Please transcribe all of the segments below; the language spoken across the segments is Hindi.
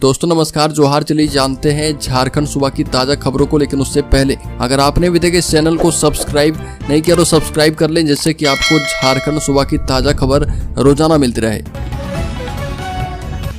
दोस्तों नमस्कार, जोहार। चलिए जानते हैं झारखंड सूबा की ताजा खबरों को, लेकिन उससे पहले अगर आपने अभी तक इस चैनल को सब्सक्राइब नहीं किया तो सब्सक्राइब कर लें, जिससे कि आपको झारखंड सूबा की ताजा खबर रोजाना मिलती रहे।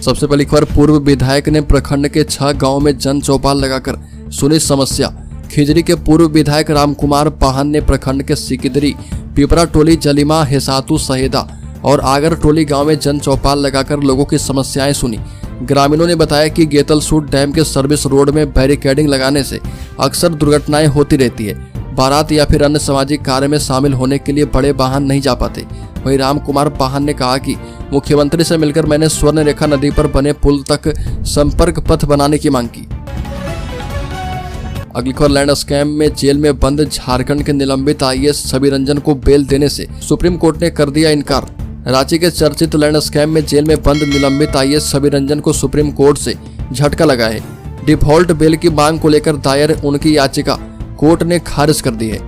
सबसे पहली खबर, पूर्व विधायक ने प्रखंड के 6 गाँव में जन चौपाल लगाकर सुनी समस्या। खिजरी के पूर्व विधायक रामकुमार पाहन ने प्रखंड के सिकिदरी, पिपरा टोली, जलिमा, हेसातु, सहेदा और आगर टोली गांव में जन चौपाल लगाकर लोगों की समस्याएं सुनी। ग्रामीणों ने बताया कि गेतलसूट डैम के सर्विस रोड में बैरिकेडिंग लगाने से अक्सर दुर्घटनाएं होती रहती है। बारात या फिर अन्य सामाजिक कार्य में शामिल होने के लिए बड़े वाहन नहीं जा पाते। वहीं रामकुमार पाहन ने कहा कि मुख्यमंत्री से मिलकर मैंने स्वर्ण रेखा नदी पर बने पुल तक संपर्क पथ बनाने की मांग की। अगली खबर, लैंड स्कैम में जेल में बंद झारखंड के निलंबित आईएएस छवि रंजन को बेल देने से सुप्रीम कोर्ट ने कर दिया इनकार। रांची के चर्चित लैंड स्कैम में जेल में बंद निलंबित आईएएस छवि रंजन को सुप्रीम कोर्ट से झटका लगा है। डिफॉल्ट बेल की मांग को लेकर दायर उनकी याचिका कोर्ट ने खारिज कर दी है।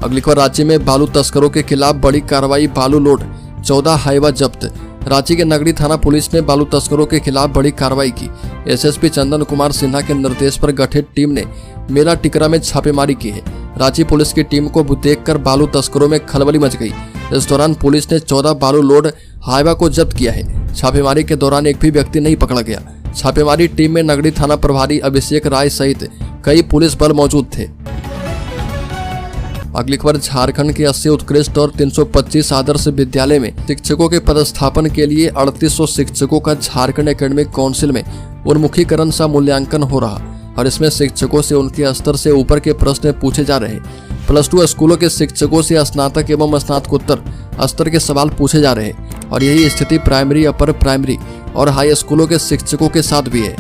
अगली खबर, रांची में बालू तस्करों के खिलाफ बड़ी कार्रवाई, बालू लोड, 14 हाईवा जब्त। रांची के नगरी थाना पुलिस ने बालू तस्करों के खिलाफ बड़ी कार्रवाई की। एसएसपी चंदन कुमार सिन्हा के निर्देश पर गठित टीम ने मेला टिकरा में छापेमारी की है। रांची पुलिस की टीम को देखकर बालू तस्करों में खलबली मच गई। इस दौरान पुलिस ने 14 बालू लोड हाईवा को जब्त किया है। छापेमारी के दौरान एक भी व्यक्ति नहीं पकड़ा गया। छापेमारी टीम में नगरी थाना प्रभारी अभिषेक राय सहित कई पुलिस बल मौजूद थे। अगली खबर, झारखंड के 80 उत्कृष्ट और 325 आदर्श विद्यालय में शिक्षकों के पदस्थापन के लिए 3800 शिक्षकों का झारखंड एकेडमिक काउंसिल में उन्मुखीकरण सा मूल्यांकन हो रहा और इसमें शिक्षकों से उनके स्तर से ऊपर के प्रश्न पूछे जा रहे। +2 स्कूलों के शिक्षकों से स्नातक एवं स्नातकोत्तर स्तर के सवाल पूछे जा रहे और यही स्थिति प्राइमरी, अपर प्राइमरी और हाई स्कूलों के शिक्षकों के साथ भी है।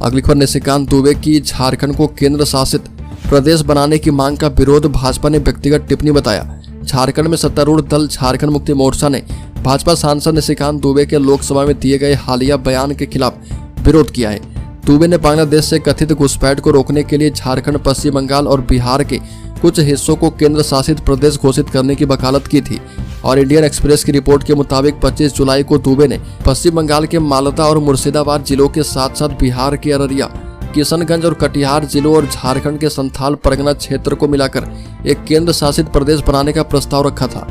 अगली खबर, निशिकांत दुबे की झारखंड को केंद्र शासित प्रदेश बनाने की मांग का विरोध भाजपा ने व्यक्तिगत टिप्पणी बताया। झारखंड में सत्तारूढ़ दल झारखंड मुक्ति मोर्चा ने भाजपा सांसद निशिकांत दुबे के लोकसभा में दिए गए हालिया बयान के खिलाफ विरोध किया है। दुबे ने बांग्लादेश से कथित घुसपैठ को रोकने के लिए झारखंड, पश्चिम बंगाल और बिहार के कुछ हिस्सों को केंद्र शासित प्रदेश घोषित करने की वकालत की थी और इंडियन एक्सप्रेस की रिपोर्ट के मुताबिक 25 जुलाई को दुबे ने पश्चिम बंगाल के मालदा और मुर्शिदाबाद जिलों के साथ साथ बिहार के अररिया, किशनगंज और कटिहार जिलों और झारखंड के संथाल परगना क्षेत्र को मिलाकर एक केंद्र शासित प्रदेश बनाने का प्रस्ताव रखा था।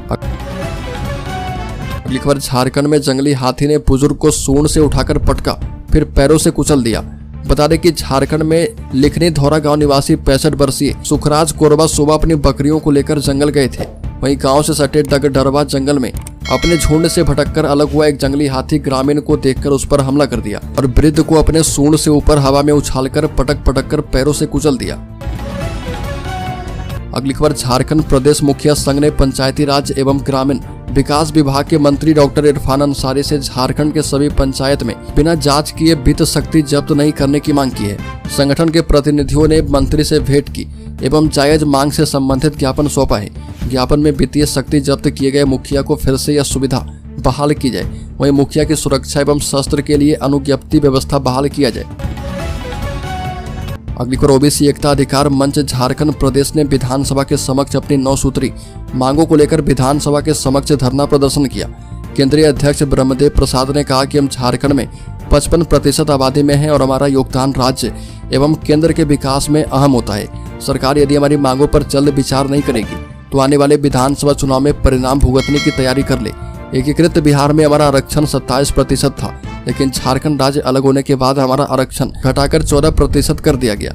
अगली खबर, झारखंड में जंगली हाथी ने बुजुर्ग को सूंड से उठाकर पटका, फिर पैरों से कुचल दिया। बता दें कि झारखंड में लिखनी धौरा गांव निवासी 65 वर्षीय सुखराज कोरबा सुबह अपनी बकरियों को लेकर जंगल गए थे। वहीं गांव से सटे डगडरवा जंगल में अपने झुंड से भटककर अलग हुआ एक जंगली हाथी ग्रामीण को देखकर उस पर हमला कर दिया और वृद्ध को अपने सूंड से ऊपर हवा में उछालकर पटक कर पैरों से कुचल दिया। अगली खबर, झारखंड प्रदेश मुखिया संघ ने पंचायती राज एवं ग्रामीण विकास विभाग के मंत्री डॉक्टर इरफान अंसारी से झारखंड के सभी पंचायत में बिना जांच किए वित्त शक्ति जब्त नहीं करने की मांग की है। संगठन के प्रतिनिधियों ने मंत्री से भेंट की एवं जायज मांग से संबंधित ज्ञापन सौंपा है। ज्ञापन में वित्तीय शक्ति जब्त किए गए मुखिया को फिर से यह सुविधा बहाल की जाए। वहीं मुखिया की सुरक्षा एवं शस्त्र के लिए अनुज्ञप्ति व्यवस्था बहाल किया जाए। अगली खबर, ओबीसी एकता अधिकार मंच झारखंड प्रदेश ने विधानसभा के समक्ष अपनी 9 सूत्री मांगों को लेकर विधानसभा के समक्ष धरना प्रदर्शन किया। केंद्रीय अध्यक्ष ब्रह्मदेव प्रसाद ने कहा कि हम झारखंड में 55% आबादी में हैं और हमारा योगदान राज्य एवं केंद्र के विकास में अहम होता है। सरकार यदि हमारी मांगों पर जल्द विचार नहीं करेगी तो आने वाले विधानसभा चुनाव में परिणाम भुगतने की तैयारी कर ले। एकीकृत बिहार में हमारा आरक्षण 27% था, लेकिन झारखंड राज्य अलग होने के बाद हमारा आरक्षण घटाकर 14% कर दिया गया।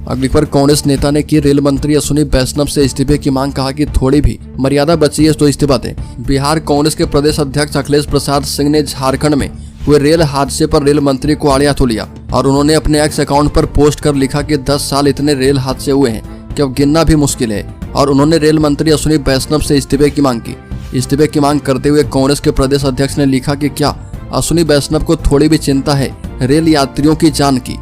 अगली पर, कांग्रेस नेता ने की रेल मंत्री अश्विनी वैष्णव से इस्तीफे की मांग, कहा कि थोड़ी भी मर्यादा बची है तो इस्तीफा दें। बिहार कांग्रेस के प्रदेश अध्यक्ष अखिलेश प्रसाद सिंह ने झारखंड में हुए रेल हादसे पर रेल मंत्री को आड़े हाथों लिया और उन्होंने अपने एक्स अकाउंट पर पोस्ट कर लिखा कि 10 साल इतने रेल हादसे हुए हैं कि अब गिनना भी मुश्किल है और उन्होंने रेल मंत्री अश्विनी वैष्णव से इस्तीफे की मांग की। इस्तीफे की मांग करते हुए कांग्रेस के प्रदेश अध्यक्ष ने लिखा कि क्या अश्विनी वैष्णव को थोड़ी भी चिंता है रेल यात्रियों की जान की।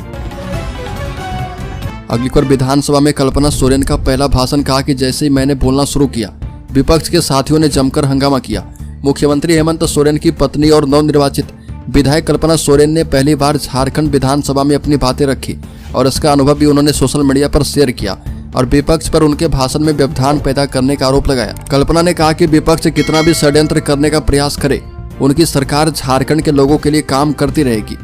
अगली बार विधानसभा में कल्पना सोरेन का पहला भाषण, कहा कि जैसे ही मैंने बोलना शुरू किया विपक्ष के साथियों ने जमकर हंगामा किया। मुख्यमंत्री हेमंत सोरेन की पत्नी और नवनिर्वाचित विधायक कल्पना सोरेन ने पहली बार झारखंड विधानसभा में अपनी बातें रखी और इसका अनुभव भी उन्होंने सोशल मीडिया पर शेयर किया और विपक्ष पर उनके भाषण में व्यवधान पैदा करने का आरोप लगाया। कल्पना ने कहा कि विपक्ष कितना भी षड्यंत्र करने का प्रयास करे, उनकी सरकार झारखंड के लोगों के लिए काम करती रहेगी।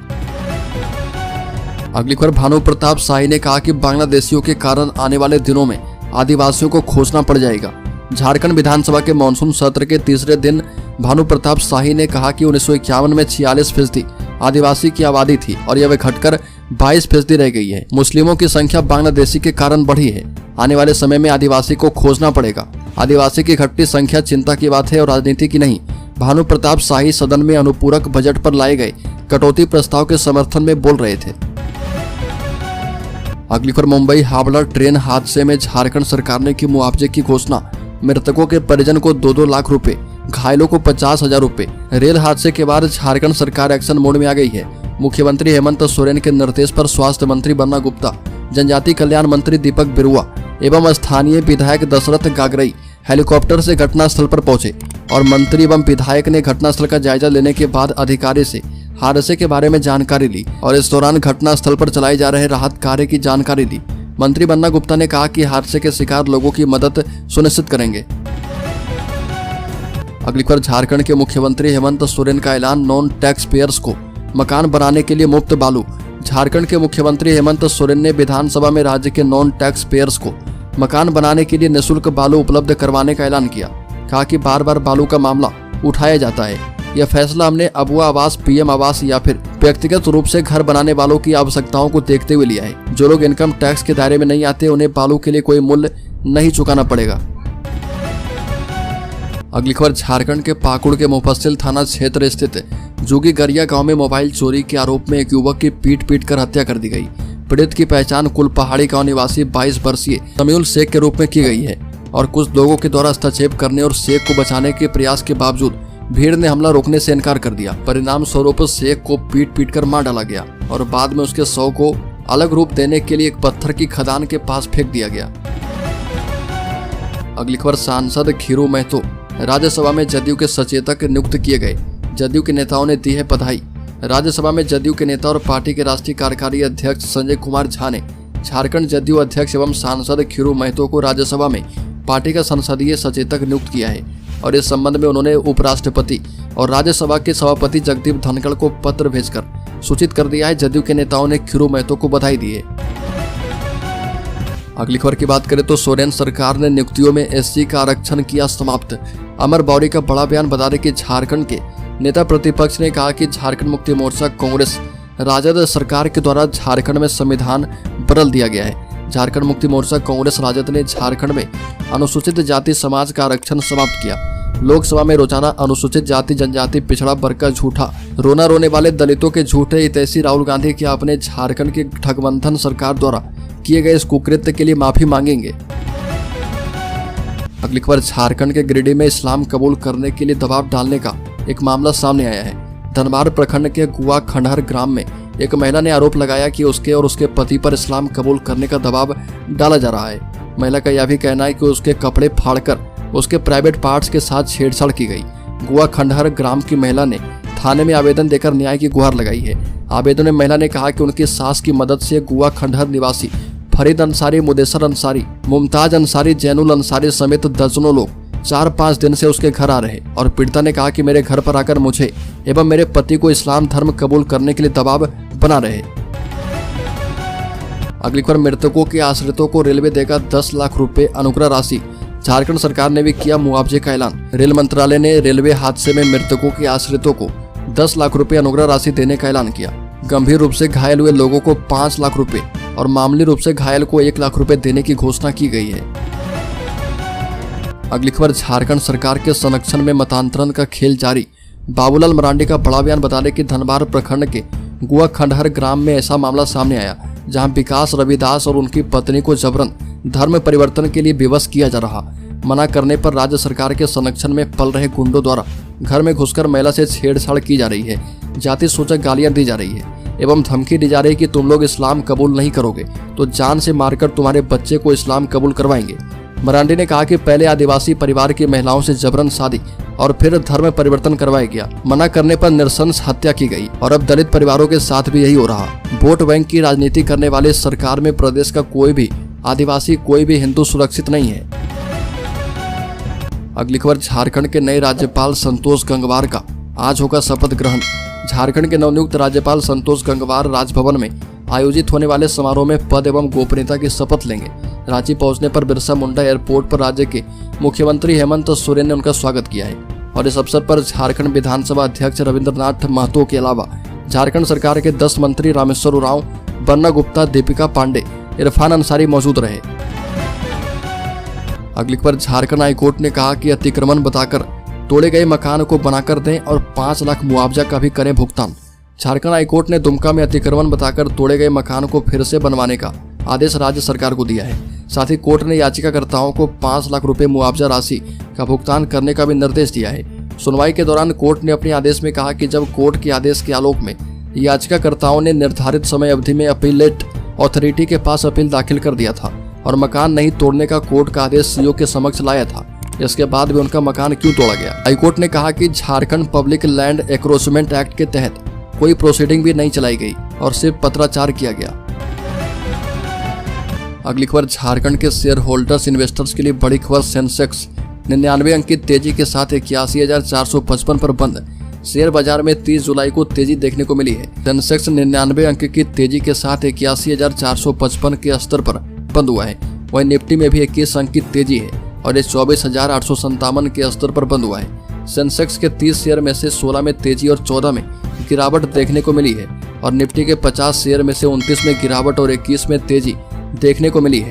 अगली खबर, भानु प्रताप शाही ने कहा कि बांग्लादेशियों के कारण आने वाले दिनों में आदिवासियों को खोजना पड़ जाएगा। झारखंड विधानसभा के मानसून सत्र के तीसरे दिन भानु प्रताप शाही ने कहा कि 1951 में 46% आदिवासी की आबादी थी और यह घटकर 22% रह गई है। मुस्लिमों की संख्या बांग्लादेशी के कारण बढ़ी है। आने वाले समय में आदिवासी को खोजना पड़ेगा। आदिवासी की घटती संख्या चिंता की बात है और राजनीति की नहीं। भानु प्रताप शाही सदन में अनुपूरक बजट पर लाए गए कटौती प्रस्ताव के समर्थन में बोल रहे थे। अगली खबर, मुंबई हावड़ा ट्रेन हादसे में झारखंड सरकार ने की मुआवजे की घोषणा। मृतकों के परिजन को 2-2 लाख रुपए, घायलों को 50,000 रुपए। रेल हादसे के बाद झारखंड सरकार एक्शन मोड में आ गई है। मुख्यमंत्री हेमंत सोरेन के निर्देश पर स्वास्थ्य मंत्री बन्ना गुप्ता, जनजातीय कल्याण मंत्री दीपक बिरुआ एवं स्थानीय विधायक दशरथ गागरई हेलीकॉप्टर से घटनास्थल पर पहुंचे और मंत्री एवं विधायक ने घटनास्थल का जायजा लेने के बाद अधिकारी से हादसे के बारे में जानकारी ली और इस दौरान घटनास्थल पर चलाए जा रहे राहत कार्य की जानकारी दी। मंत्री बन्ना गुप्ता ने कहा कि हादसे के शिकार लोगों की मदद सुनिश्चित करेंगे। अगली खबर, झारखंड के मुख्यमंत्री हेमंत सोरेन का ऐलान, नॉन टैक्स पेयर्स को मकान बनाने के लिए मुफ्त बालू। झारखंड के मुख्यमंत्री हेमंत सोरेन ने विधानसभा में राज्य के नॉन टैक्स पेयर्स को मकान बनाने के लिए निःशुल्क बालू उपलब्ध करवाने का ऐलान किया। कहा कि बार बार बालू का मामला उठाया जाता है। यह फैसला हमने अबुआ आवास, पीएम आवास या फिर व्यक्तिगत रूप से घर बनाने वालों की आवश्यकताओं को देखते हुए लिया है। जो लोग इनकम टैक्स के दायरे में नहीं आते उन्हें बालू के लिए कोई मूल्य नहीं चुकाना पड़ेगा। अगली खबर, झारखंड के पाकुड़ के मुफस्सिल थाना क्षेत्र स्थित जोगीगरिया गांव में मोबाइल चोरी के आरोप में एक युवक की पीट कर हत्या कर दी गई। पीड़ित की पहचान कुलपहाड़ी गांव निवासी 22 वर्षीय समीउल शेख के रूप में की गई है और कुछ लोगों के द्वारा हस्तक्षेप करने और शेख को बचाने के प्रयास के बावजूद भीड़ ने हमला रोकने से इनकार कर दिया। परिणाम स्वरूप शेख को पीट कर मार डाला गया और बाद में उसके शव को अलग रूप देने के लिए एक पत्थर की खदान के पास फेंक दिया गया। अगली खबर, सांसद खीरू महतो राज्यसभा में जदयू के सचेतक नियुक्त किए गए। जदयू के नेताओं ने दी है बधाई। राज्यसभा में जदयू के नेता और पार्टी के राष्ट्रीय कार्यकारी अध्यक्ष संजय कुमार झा ने झारखंड जदयू अध्यक्ष एवं सांसद खीरू महतो को राज्यसभा में पार्टी का संसदीय सचेतक नियुक्त किया है और इस संबंध में उन्होंने उपराष्ट्रपति और राज्यसभा के सभापति जगदीप धनखड़ को पत्र भेजकर सूचित कर दिया है। जदयू के नेताओं ने खीरू महतो को बधाई दी है। अगली खबर की बात करें तो सोरेन सरकार ने नियुक्तियों में एससी का आरक्षण किया समाप्त। अमर बौरी का बड़ा बयान बता रहे कि झारखंड के नेता प्रतिपक्ष ने कहा कि झारखंड मुक्ति मोर्चा कांग्रेस राजद सरकार के द्वारा झारखंड में संविधान बदल दिया गया है। झारखंड मुक्ति मोर्चा कांग्रेस राजद ने झारखंड में अनुसूचित जाति समाज का आरक्षण समाप्त किया। लोकसभा में रोजाना अनुसूचित जाति जनजाति पिछड़ा वर्ग का झूठा रोना रोने वाले दलितों के झूठे हितैषी राहुल गांधी क्या अपने झारखंड की ठगबंधन सरकार द्वारा किए गए इस कुकृत्य के लिए माफी मांगेंगे। अगली खबर, झारखंड के गिरिडीह में इस्लाम कबूल करने के लिए दबाव डालने का एक मामला सामने आया है। धनबाद प्रखंड के गुआ खंडहर ग्राम में एक महिला ने आरोप लगाया कि उसके और उसके पति पर इस्लाम कबूल करने का दबाव डाला जा रहा है। महिला का यह भी कहना है कि उसके कपड़े फाड़कर उसके प्राइवेट पार्ट्स के साथ छेड़छाड़ की गई। गुआ खंडहर ग्राम की महिला ने थाने में आवेदन देकर न्याय की गुहार लगाई है। आवेदन में महिला ने कहा कि उनकी सास की मदद से गुआ खंडहर निवासी फरीद अंसारी, मुदेसर अंसारी, मुमताज अंसारी, जैनुल अंसारी समेत दर्जनों लोग 4-5 दिन से उसके घर आ रहे और पीड़िता ने कहा कि मेरे घर पर आकर मुझे एवं मेरे पति को इस्लाम धर्म कबूल करने के लिए दबाव बना रहे। अगली खबर, मृतकों के आश्रितों को रेलवे देगा 10 लाख रुपए अनुग्रह राशि। झारखंड सरकार ने भी किया मुआवजे का ऐलान। रेल मंत्रालय ने रेलवे हादसे में मृतकों के आश्रितों को 10 लाख रुपए अनुग्रह राशि देने का ऐलान किया। गंभीर रूप से घायल हुए लोगों को 5 लाख रुपए और मामूली रूप से घायल को 1 लाख रुपए देने की घोषणा की गई है। अगली खबर, झारखंड सरकार के संरक्षण में मतांतरण का खेल जारी। बाबूलाल मरांडी का बड़ा बयान बता दें कि धनबाद प्रखंड के गुआ खंडहर ग्राम में ऐसा मामला सामने आया जहां विकास रविदास और उनकी पत्नी को जबरन धर्म परिवर्तन के लिए विवश किया जा रहा। मना करने पर राज्य सरकार के संरक्षण में पल रहे गुंडों द्वारा घर में घुसकर महिला से छेड़छाड़ की जा रही है, जाति सूचक गालियां दी जा रही है एवं धमकी दी जा रही है कि तुम लोग इस्लाम कबूल नहीं करोगे तो जान से मारकर तुम्हारे बच्चे को इस्लाम कबूल करवाएंगे। मरांडी ने कहा कि पहले आदिवासी परिवार की महिलाओं से जबरन शादी और फिर धर्म परिवर्तन करवाया गया। मना करने पर नृशंस हत्या की गई और अब दलित परिवारों के साथ भी यही हो रहा। वोट बैंक की राजनीति करने वाले सरकार में प्रदेश का कोई भी आदिवासी, कोई भी हिंदू सुरक्षित नहीं है। अगली खबर, झारखंड के नए राज्यपाल संतोष गंगवार का आज होगा शपथ ग्रहण। झारखंड के नवनियुक्त राज्यपाल संतोष गंगवार राजभवन में आयोजित होने वाले समारोह में पद एवं गोपनीयता की शपथ लेंगे। रांची पहुंचने पर बिरसा मुंडा एयरपोर्ट पर राज्य के मुख्यमंत्री हेमंत सोरेन ने उनका स्वागत किया है और इस अवसर पर झारखंड विधानसभा अध्यक्ष रविंद्रनाथ महतो के अलावा झारखंड सरकार के 10 मंत्री रामेश्वर उरांव, बन्ना गुप्ता, दीपिका पांडे, इरफान अंसारी मौजूद रहे। अगली खबर, झारखंड हाईकोर्ट ने कहा कि अतिक्रमण बताकर तोड़े गए मकान को बनाकर दें और 5 लाख मुआवजा का भी करें भुगतान। झारखंड हाईकोर्ट ने दुमका में अतिक्रमण बताकर तोड़े गए मकान को फिर से बनवाने का आदेश राज्य सरकार को दिया है। साथ ही कोर्ट ने याचिकाकर्ताओं को 5 लाख रुपए मुआवजा राशि का भुगतान करने का भी निर्देश दिया है। सुनवाई के दौरान कोर्ट ने अपने आदेश में कहा कि जब कोर्ट के आदेश के आलोक में याचिकाकर्ताओं ने निर्धारित समय अवधि में अपीलेट अथॉरिटी के पास अपील दाखिल कर दिया था और मकान नहीं तोड़ने का कोर्ट का आदेश सीओ के समक्ष लाया था, इसके बाद भी उनका मकान क्यों तोड़ा गया। हाईकोर्ट ने कहा कि झारखंड पब्लिक लैंड एक्रोचमेंट एक्ट के तहत कोई प्रोसीडिंग भी नहीं चलाई गई और सिर्फ पत्राचार किया गया। अगली खबर, झारखंड के शेयर होल्डर्स इन्वेस्टर्स के लिए बड़ी खबर। सेंसेक्स 99 अंक की तेजी के साथ 81,455 पर बंद। शेयर बाजार में 30 जुलाई को तेजी देखने को मिली है। सेंसेक्स 99 अंक की तेजी के साथ 81,455 के स्तर पर बंद हुआ है। वहीं निफ्टी में भी 21 अंक की तेजी है और ये 24,857 के स्तर पर बंद हुआ है। सेंसेक्स के 30 शेयर में से 16 में तेजी और 14 में गिरावट देखने को मिली है और निफ्टी के 50 शेयर में से 29 में गिरावट और 21 में तेजी देखने को मिली है।